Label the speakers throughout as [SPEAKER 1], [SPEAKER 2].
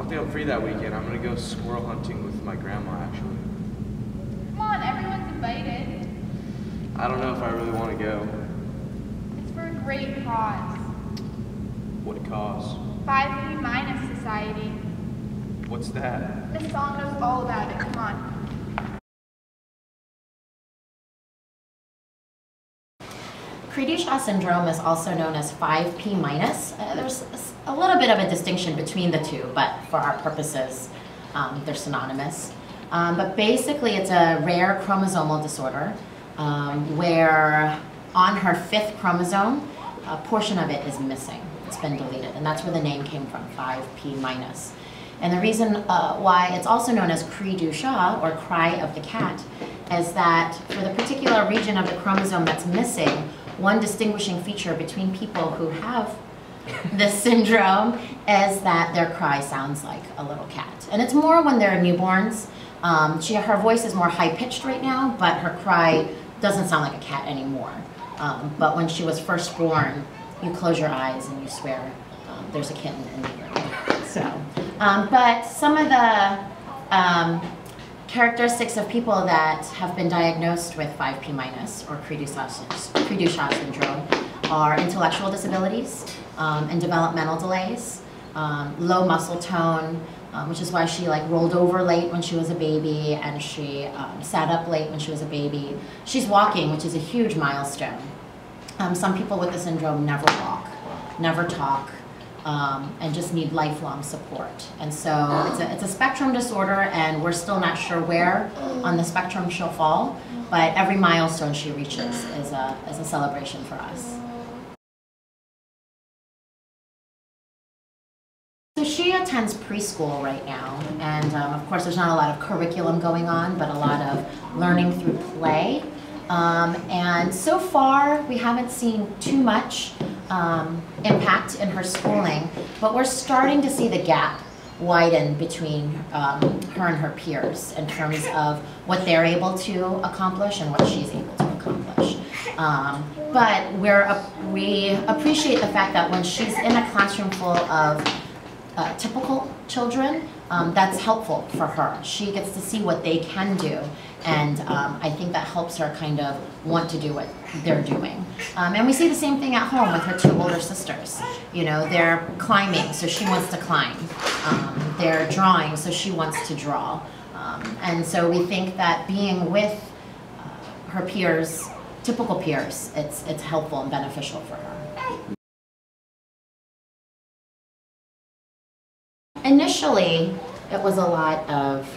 [SPEAKER 1] don't think I'm free that weekend. I'm gonna go squirrel hunting with my grandma, actually.
[SPEAKER 2] Come on, everyone's invited.
[SPEAKER 1] I don't know if I really want to go.
[SPEAKER 2] It's for a great cause.
[SPEAKER 1] What cause?
[SPEAKER 2] 5P- Society.
[SPEAKER 1] What's that?
[SPEAKER 2] This song knows all about it. Come on.
[SPEAKER 3] Cri-du-chat syndrome is also known as 5P-. There's a little bit of a distinction between the two, but for our purposes, they're synonymous. But basically, it's a rare chromosomal disorder where on her 5th chromosome, a portion of it is missing. It's been deleted, and that's where the name came from, 5P-. And the reason why it's also known as cri-du-chat, or cry of the cat, is that for the particular region of the chromosome that's missing, one distinguishing feature between people who have this syndrome is that their cry sounds like a little cat. And it's more when they're newborns. Her voice is more high-pitched right now, but her cry doesn't sound like a cat anymore. But when she was first born, you close your eyes and you swear there's a kitten in the room. So, but some of the characteristics of people that have been diagnosed with 5P- or cri-du-chat syndrome are intellectual disabilities and developmental delays, low muscle tone, which is why she rolled over late when she was a baby, and she sat up late when she was a baby. She's walking, which is a huge milestone. Some people with the syndrome never walk, never talk, and just need lifelong support. And so it's a spectrum disorder, and we're still not sure where on the spectrum she'll fall, but every milestone she reaches is a celebration for us. So she attends preschool right now, and of course there's not a lot of curriculum going on, but a lot of learning through play. And so far we haven't seen too much impact in her schooling, but we're starting to see the gap widen between her and her peers in terms of what they're able to accomplish and what she's able to accomplish. But we appreciate the fact that when she's in a classroom full of typical children, that's helpful for her. She gets to see what they can do, and I think that helps her kind of want to do what they're doing. And we see the same thing at home with her 2 older sisters. You know, they're climbing, so she wants to climb. They're drawing, so she wants to draw. And so we think that being with her peers, typical peers, it's helpful and beneficial for her. Initially, it was a lot of,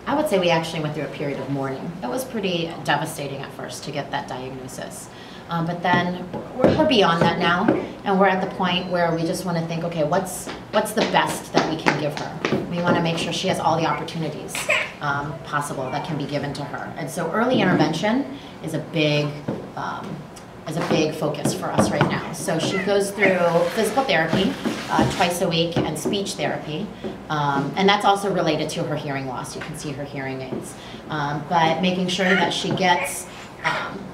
[SPEAKER 3] I would say we actually went through a period of mourning. It was pretty devastating at first to get that diagnosis. But then we're beyond that now, and we're at the point where we just want to think, okay, what's the best that we can give her? We want to make sure she has all the opportunities possible that can be given to her. And so early intervention is a big focus for us right now. So she goes through physical therapy twice a week and speech therapy. And that's also related to her hearing loss. You can see her hearing aids. But making sure that she gets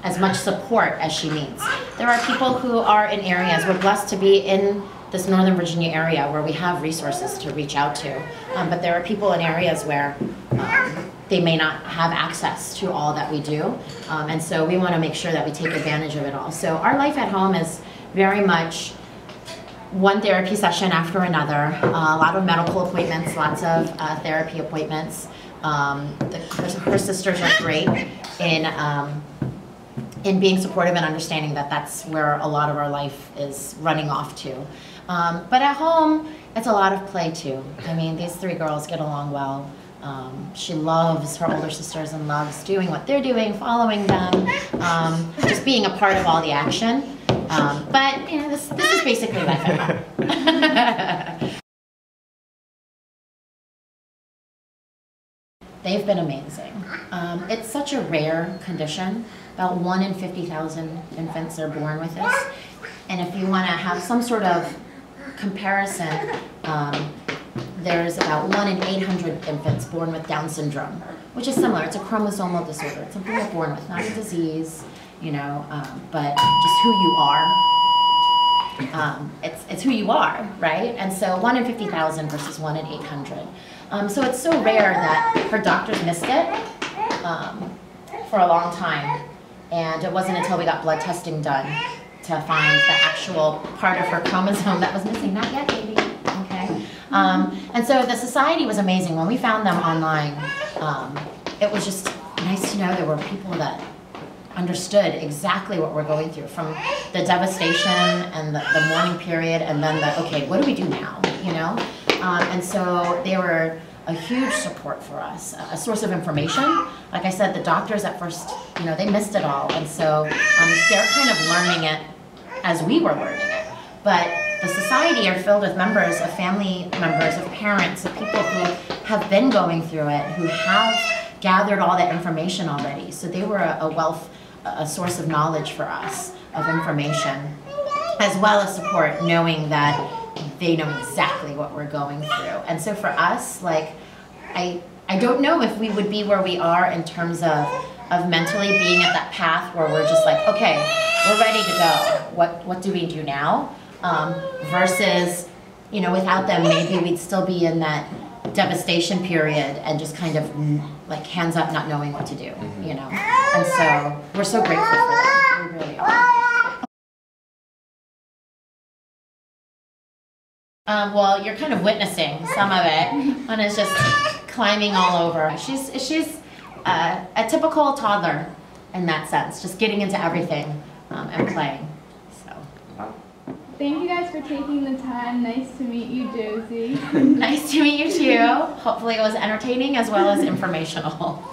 [SPEAKER 3] as much support as she needs. There are people who are in areas, we're blessed to be in this Northern Virginia area where we have resources to reach out to. But there are people in areas where they may not have access to all that we do. And so we want to make sure that we take advantage of it all. So our life at home is very much one therapy session after another, a lot of medical appointments, lots of therapy appointments. Her sisters are great in being supportive and understanding that that's where a lot of our life is running off to. But at home, it's a lot of play too. I mean, these 3 girls get along well. She loves her older sisters and loves doing what they're doing, following them, just being a part of all the action. But you know, this is basically life at home. They've been amazing. It's such a rare condition. About 1 in 50,000 infants are born with this. And if you want to have some sort of comparison, there's about 1 in 800 infants born with Down syndrome, which is similar. It's a chromosomal disorder. It's something you're born with, not a disease, you know, but just who you are. It's who you are, right? And so 1 in 50,000 versus 1 in 800. So it's so rare that her doctors missed it for a long time. And it wasn't until we got blood testing done to find the actual part of her chromosome that was missing. Not yet, baby. Okay. And so the society was amazing. When we found them online, it was just nice to know there were people that understood exactly what we're going through, from the devastation and the mourning period, and then okay, what do we do now, you know? And so they were a huge support for us, a source of information. Like I said, the doctors at first, you know, they missed it all, and so they're kind of learning it as we were learning it. But the society are filled with members, of family members, of parents, of people who have been going through it, who have gathered all that information already. So they were a wealth, a source of knowledge for us, of information, as well as support, knowing that they know exactly what we're going through. And so for us, like, I don't know if we would be where we are in terms of mentally being at that path where we're just like, okay, we're ready to go. What do we do now? Versus, you know, without them, maybe we'd still be in that devastation period and just kind of like hands up, not knowing what to do, you know? And so we're so grateful for them. We really are. Well, you're kind of witnessing some of it, and it's just climbing all over. She's a typical toddler in that sense, just getting into everything and playing. So.
[SPEAKER 4] Thank you guys for taking the time. Nice to meet you, Josie.
[SPEAKER 3] Nice to meet you too. Hopefully it was entertaining as well as informational.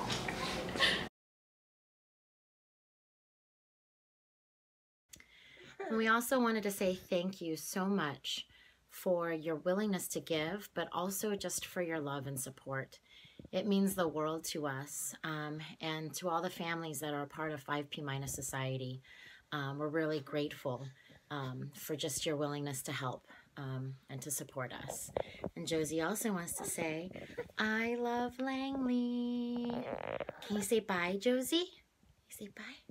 [SPEAKER 3] We also wanted to say thank you so much for your willingness to give, but also just for your love and support. It means the world to us, and to all the families that are a part of 5P- Society. We're really grateful for just your willingness to help and to support us. And Josie also wants to say, I love Langley. Can you say bye, Josie? You say bye?